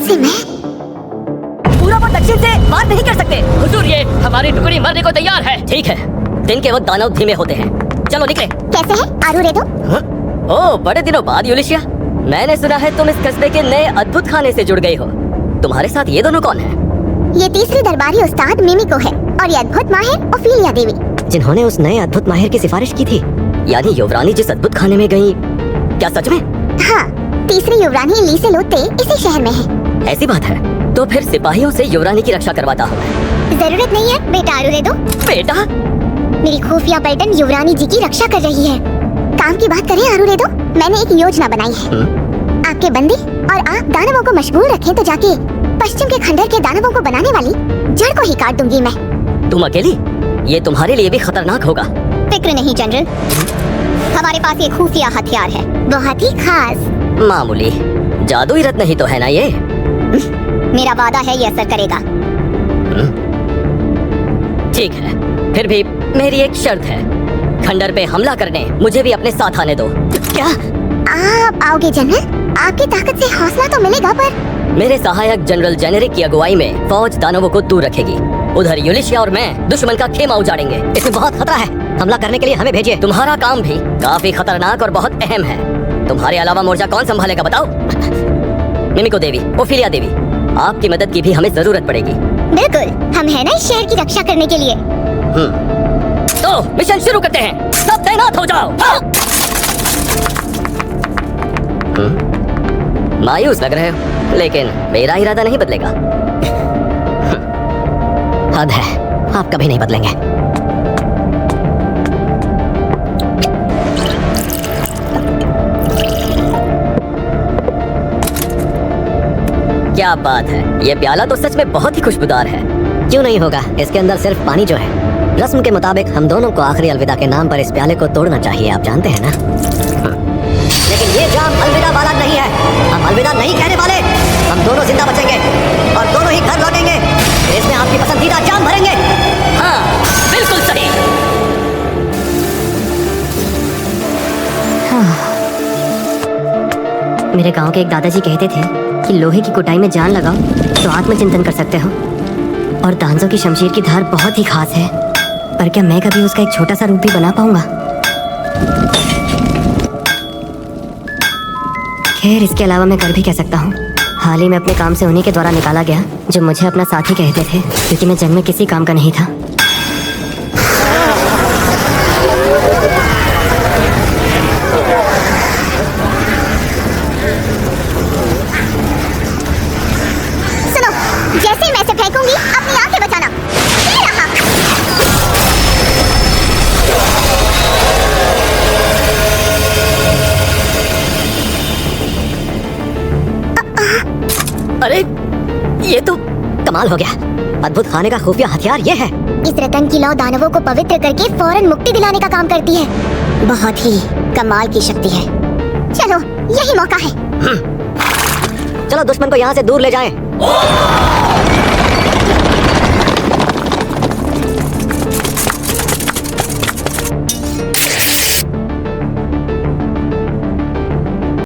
से मैं पूरा वो दक्षिण से वार नहीं कर सकते। हुजूर, ये हमारी टुकड़ी मरने को तैयार है। ठीक है, दिन के वक्त दानव धीमे होते हैं। चलो निकले। कैसे है आरूरेदो? ओह, बड़े दिनों बाद यूलिशिया। मैंने सुना है तुम इस कस्बे के नए अद्भुत खाने से जुड़ गई हो। तुम्हारे साथ ये दोनों कौन हैं? ये तीसरी दरबारी उस्ताद मिमिको है और ये अद्भुत माहिर ओफिलिया देवी, जिन्होंने उस नए अद्भुत माहिर की सिफारिश की थी। यानी युवरानी जिस अद्भुत खाने में गई, क्या सच में? हाँ, तीसरी युवरानी लीसेलोते इसी शहर में है। ऐसी बात है, तो फिर सिपाहियों से युवरानी की रक्षा करवाता हूँ मैं। जरूरत नहीं है बेटा आरूरेदो। बेटा? मेरी खुफिया पलटन युवरानी जी की रक्षा कर रही है। काम की बात करें आरूरेदो, मैंने एक योजना बनाई है। आपके बंदे और आप दानवों को मशगूल रखें तो जाके पश्चिम के खंडर के दानवों को बनाने वाली जड़ को ही काट दूंगी मैं। तुम अकेली? ये तुम्हारे लिए भी खतरनाक होगा। फिक्र नहीं जनरल, हमारे पास ये खुफिया हथियार है, बहुत ही खास। मामूली जादुई रत्न ही तो है ना ये। मेरा वादा है ये असर करेगा। ठीक है, फिर भी मेरी एक शर्त है। खंडर पे हमला करने मुझे भी अपने साथ आने दो। क्या आप आओगे जनरल? आपकी ताकत से हौसला तो मिलेगा, पर मेरे सहायक जनरल जेनेरिक की अगुवाई में फौज दानवों को दूर रखेगी। उधर यूलिशिया और मैं दुश्मन का खेमा उजाड़ेंगे। इसमें बहुत खतरा है, हमला करने के लिए हमें भेजिए। तुम्हारा काम भी काफी खतरनाक और बहुत अहम है। तुम्हारे अलावा मोर्चा कौन संभालेगा बताओ? मिमिको देवी, ओफिलिया देवी, आपकी मदद की भी हमें जरूरत पड़ेगी। बिल्कुल, हम है ना इस शहर की रक्षा करने के लिए। तो मिशन शुरू करते हैं, सब तैनात हो जाओ। मायूस लग रहे हो, लेकिन मेरा इरादा नहीं बदलेगा। हद है, आप कभी नहीं बदलेंगे। क्या बात है, ये प्याला तो सच में बहुत ही खुशबूदार है। क्यों नहीं होगा, इसके अंदर सिर्फ पानी जो है। रस्म के मुताबिक हम दोनों को आखिरी अलविदा के नाम पर इस प्याले को तोड़ना चाहिए, आप जानते हैं ना। लेकिन ये जाम अलविदा वाला नहीं है, हम अलविदा नहीं कहने वाले। हम दोनों जिंदा बचेंगे और दोनों ही घर लौटेंगे। इसमें आपकी पसंदीदा जाम भरेंगे। हाँ, बिल्कुल सही। मेरे गांव के एक दादाजी कहते थे कि लोहे की कुटाई में जान लगाओ तो आत्मचिंतन कर सकते हो, और दांजों की शमशीर की धार बहुत ही खास है। पर क्या मैं कभी उसका एक छोटा सा रूप भी बना पाऊंगा? खैर, इसके अलावा मैं कर भी कह सकता हूँ। हाल ही में अपने काम से उन्हीं के द्वारा निकाला गया जो मुझे अपना साथी कहते थे, क्योंकि मैं जंग में किसी काम का नहीं था। सुनो, जैसे ही मैं इसे फेंकूंगी अपनी आंखें बचाना। ये रहा। अरे, ये तो कमाल हो गया। अद्भुत खाने का खुफिया हथियार ये है। इस रतन की लौ दानवों को पवित्र करके फौरन मुक्ति दिलाने का काम करती है। बहुत ही कमाल की शक्ति है। चलो, यही मौका है। चलो दुश्मन को यहाँ से दूर ले जाएं।